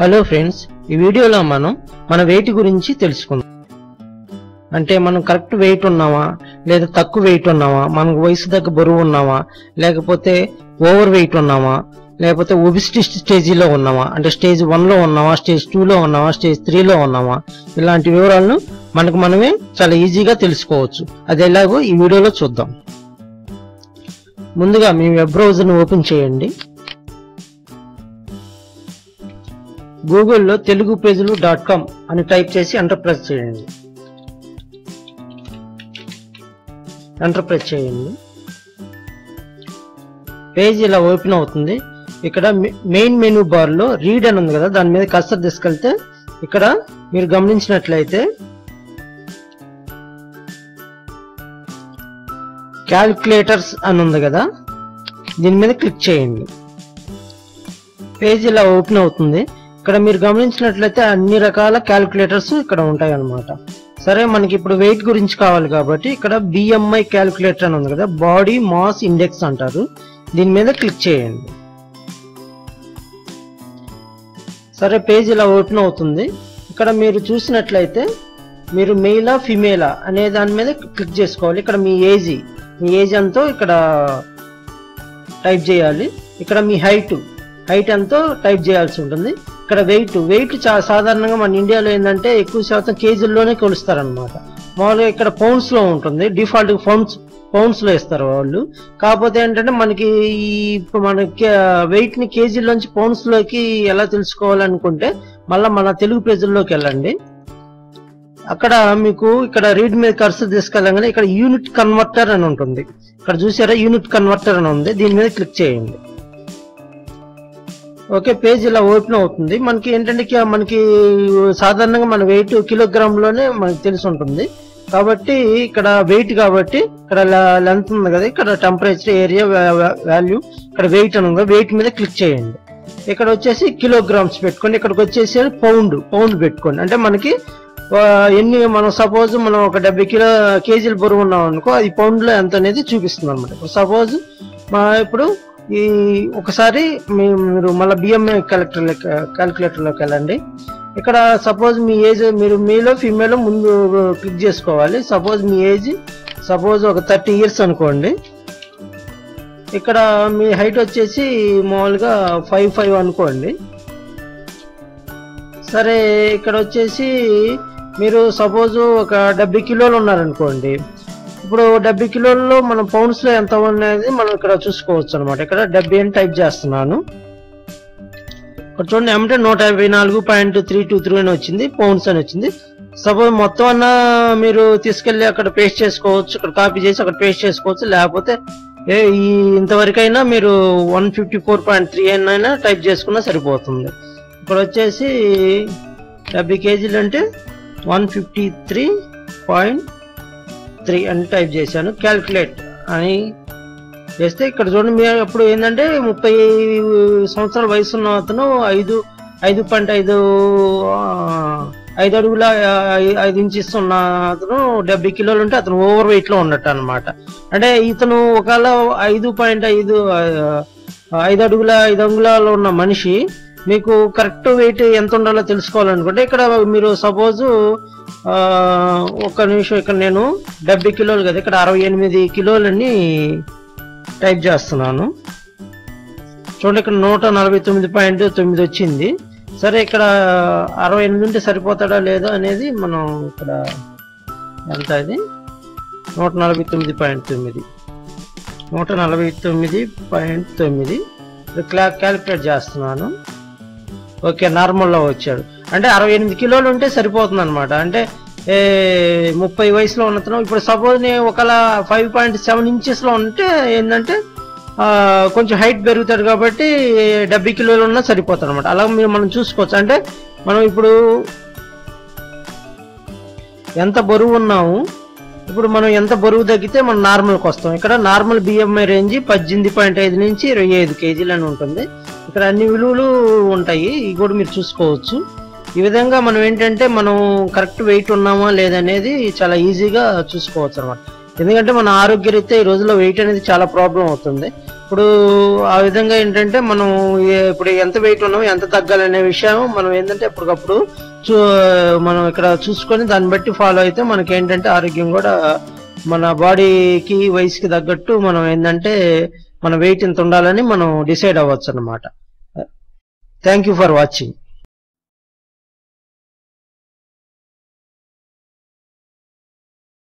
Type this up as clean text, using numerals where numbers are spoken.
Hello friends, ఈ వీడియోలో మనం మన వెయిట్ గురించి తెలుసుకుందాం. అంటే మనం కరెక్ట్ వెయిట్ ఉన్నామా లేదా తక్కువ వెయిట్ ఉన్నామా, మనకు వయసు దగ్గర బరువు ఉన్నామా, లేకపోతే ఓవర్ వెయిట్ ఉన్నామా, లేకపోతే ఒబిసిటీ స్టేజీలో ఉన్నామా, అంటే స్టేజ్ 1లో ఉన్నామా, స్టేజ్ 2లో ఉన్నామా, స్టేజ్ 3లో ఉన్నామా, ఇలాంటి వివరాలను మనకు మనమే చాలా ఈజీగా తెలుసుకోవచ్చు. అది ఎలాగో ఈ వీడియోలో చూద్దాం. ముందుగా మీ వెబ్ బ్రౌజర్ని ఓపెన్ చేయండి. గూగుల్లో telugupejuలు.com అని టైప్ చేసి ఎంటర్ ప్రెస్ చేయండి. పేజ్ ఇలా ఓపెన్ అవుతుంది. ఇక్కడ మెయిన్ మెనూ బార్ లో రీడ్ అని ఉంది కదా, దాని మీద కర్సర్ తీసుకెళ్తే ఇక్కడ మీరు గమనించినట్లయితే క్యాలిక్యులేటర్స్ అని ఉంది కదా, దీని మీద క్లిక్ చేయండి. పేజ్ ఇలా ఓపెన్ అవుతుంది. ఇక్కడ మీరు గమనించినట్లయితే అన్ని రకాల క్యాలిక్యులేటర్స్ ఇక్కడ ఉంటాయి అన్నమాట. సరే, మనకి ఇప్పుడు వెయిట్ గురించి కావాలి కాబట్టి ఇక్కడ BMI క్యాలిక్యులేటర్ అని ఉంది కదా, బాడీ మాస్ ఇండెక్స్ అంటారు, దీని మీద క్లిక్ చేయండి. సరే, పేజ్ ఇలా ఓపెన్ అవుతుంది. ఇక్కడ మీరు చూసినట్లయితే మీరు మెయిలా ఫిమేలా అనే దాని మీద క్లిక్ చేసుకోవాలి. ఇక్కడ మీ ఏజ్ ఎంతో ఇక్కడ టైప్ చేయాలి. ఇక్కడ మీ హైట్ ఎంతో టైప్ చేయాల్సి ఉంటుంది. ఇక్కడ వెయిట్ సాధారణంగా మన ఇండియాలో ఏంటంటే ఎక్కువ శాతం కేజీల్లోనే కొలుస్తారనమాట. మామూలుగా ఇక్కడ పౌండ్స్ లో ఉంటుంది, డిఫాల్ట్ పౌండ్స్ లో ఇస్తారు వాళ్ళు. కాకపోతే ఏంటంటే మనకి మనకి వెయిట్ ని కేజీల్లోంచి పౌండ్స్ లోకి ఎలా తెలుసుకోవాలనుకుంటే మళ్ళీ మన తెలుగు పేజీల్లోకి వెళ్ళండి. అక్కడ మీకు ఇక్కడ రీడ్ మీద కర్సర్ తీసుకెళ్ళగానే ఇక్కడ యూనిట్ కన్వర్టర్ అని ఉంటుంది. ఇక్కడ చూసారా, యూనిట్ కన్వర్టర్ అని ఉంది, దీని మీద క్లిక్ చేయండి. ఓకే, పేజ్ ఇలా ఓపెన్ అవుతుంది. మనకి ఏంటంటే మనకి సాధారణంగా మన వెయిట్ కిలోగ్రామ్ మనకి తెలిసి ఉంటుంది కాబట్టి ఇక్కడ వెయిట్ కాబట్టి ఇక్కడ లెంత్ ఉంది కదా, ఇక్కడ టెంపరేచర్, ఏరియా, వాల్యూ, ఇక్కడ వెయిట్ అని ఉంది, వెయిట్ మీద క్లిక్ చేయండి. ఇక్కడ వచ్చేసి కిలోగ్రామ్స్ పెట్టుకోండి. ఇక్కడికి వచ్చేసి పౌండ్ పెట్టుకోండి. అంటే మనకి మనం సపోజ్ మనం ఒక 70 కేజీలు బరువు ఉన్నాం అనుకో, అది పౌండ్ లో ఎంత అనేది చూపిస్తుంది అనమాట. సపోజ్ ఇప్పుడు ఈ ఒకసారి మీరు మళ్ళీ BMI క్యాలిక్యులేటర్లోకి వెళ్ళండి. ఇక్కడ సపోజ్ మీ ఏజ్ మీరు మేలో ఫీమేలో ముందు క్లిక్ చేసుకోవాలి. సపోజ్ మీ ఏజ్ ఒక 30 ఇయర్స్ అనుకోండి. ఇక్కడ మీ హైట్ వచ్చేసి మామూలుగా 5'5" అనుకోండి. సరే, ఇక్కడ వచ్చేసి మీరు సపోజ్ ఒక 70 కిలోలు ఉన్నారనుకోండి. ఇప్పుడు 70 కిలోల్లో మన పౌండ్స్ లో ఎంత ఉన్నది మనం ఇక్కడ చూసుకోవచ్చు అనమాట. ఇక్కడ 70 అని టైప్ చేస్తున్నాను. ఇక్కడ చూడండి, ఏమంటే 154.323 అని వచ్చింది, పౌండ్స్ అని వచ్చింది. సపోజ్ మొత్తం అన్నా మీరు తీసుకెళ్లి అక్కడ పేస్ట్ చేసుకోవచ్చు, ఇక్కడ కాపీ చేసి అక్కడ పేస్ట్ చేసుకోవచ్చు. లేకపోతే ఇంతవరకైనా మీరు 154.3 అయినా టైప్ చేసుకున్నా సరిపోతుంది. ఇక్కడ వచ్చేసి 70 కేజీలు అంటే 153.3 అని టైప్ చేశాను. క్యాల్కులేట్ అని చేస్తే ఇక్కడ చూడండి, మీరు అప్పుడు ఏంటంటే 30 సంవత్సరాల వయసు ఉన్న అతను 5 అడుగుల 5 ఇంచెస్ ఉన్న అతను 70 కిలోలు ఉంటే అతను ఓవర్ వెయిట్ లో ఉన్నట్టు అనమాట. అంటే ఇతను ఒకవేళ 5 అడుగుల 5 అంగుళాలు ఉన్న మనిషి మీకు కరెక్ట్ వెయిట్ ఎంత ఉండాలో తెలుసుకోవాలనుకుంటే ఇక్కడ మీరు సపోజ్ ఒక్క నిమిషం, ఇక్కడ నేను 70 కిలోలు కదా, ఇక్కడ 68 కిలోలని టైప్ చేస్తున్నాను. చూడండి, ఇక్కడ 149.9 వచ్చింది. సరే, ఇక్కడ 68 ఉంటే సరిపోతాడా లేదా అనేది మనం ఇక్కడ ఎంత, అది 149.9 క్యాలిక్యులేట్ చేస్తున్నాను. ఓకే, నార్మల్లో వచ్చాడు. అంటే 68 కిలోలు ఉంటే సరిపోతుంది అనమాట. అంటే 30 వయసులో ఉన్నతను ఇప్పుడు సపోజ్ నేను ఒకవేళ 5.7 ఇంచెస్ లో ఉంటే ఏంటంటే కొంచెం హైట్ పెరుగుతాడు కాబట్టి 70 కిలోలు ఉన్నా సరిపోతుంది అనమాట. అలా మనం చూసుకోవచ్చు. అంటే మనం ఇప్పుడు ఎంత బరువు ఉన్నాము, ఇప్పుడు మనం ఎంత బరువు తగ్గితే మనం నార్మల్కి వస్తాం. ఇక్కడ నార్మల్ BMI రేంజ్ 18.5 నుంచి 25 కేజీలు అని ఉంటుంది. ఇక్కడ అన్ని విలువలు ఉంటాయి, ఇవి కూడా మీరు చూసుకోవచ్చు. ఈ విధంగా మనం ఏంటంటే మనం కరెక్ట్ వెయిట్ ఉన్నామా లేదనేది చాలా ఈజీగా చూసుకోవచ్చు అనమాట. ఎందుకంటే మన ఆరోగ్యరీత్యా ఈ రోజుల్లో వెయిట్ అనేది చాలా ప్రాబ్లం అవుతుంది. ఇప్పుడు ఆ విధంగా ఏంటంటే మనం ఇప్పుడు ఎంత వెయిట్ ఉన్నాం, ఎంత తగ్గాలనే విషయం మనం ఏంటంటే ఎప్పటికప్పుడు మనం ఇక్కడ చూసుకొని దాన్ని బట్టి ఫాలో అయితే మనకి ఏంటంటే ఆరోగ్యం కూడా మన బాడీకి వయసుకి తగ్గట్టు మనం ఏంటంటే మన వెయిట్ ఇంత ఉండాలని మనం డిసైడ్ అవ్వచ్చు అన్నమాట. Thank you for watching.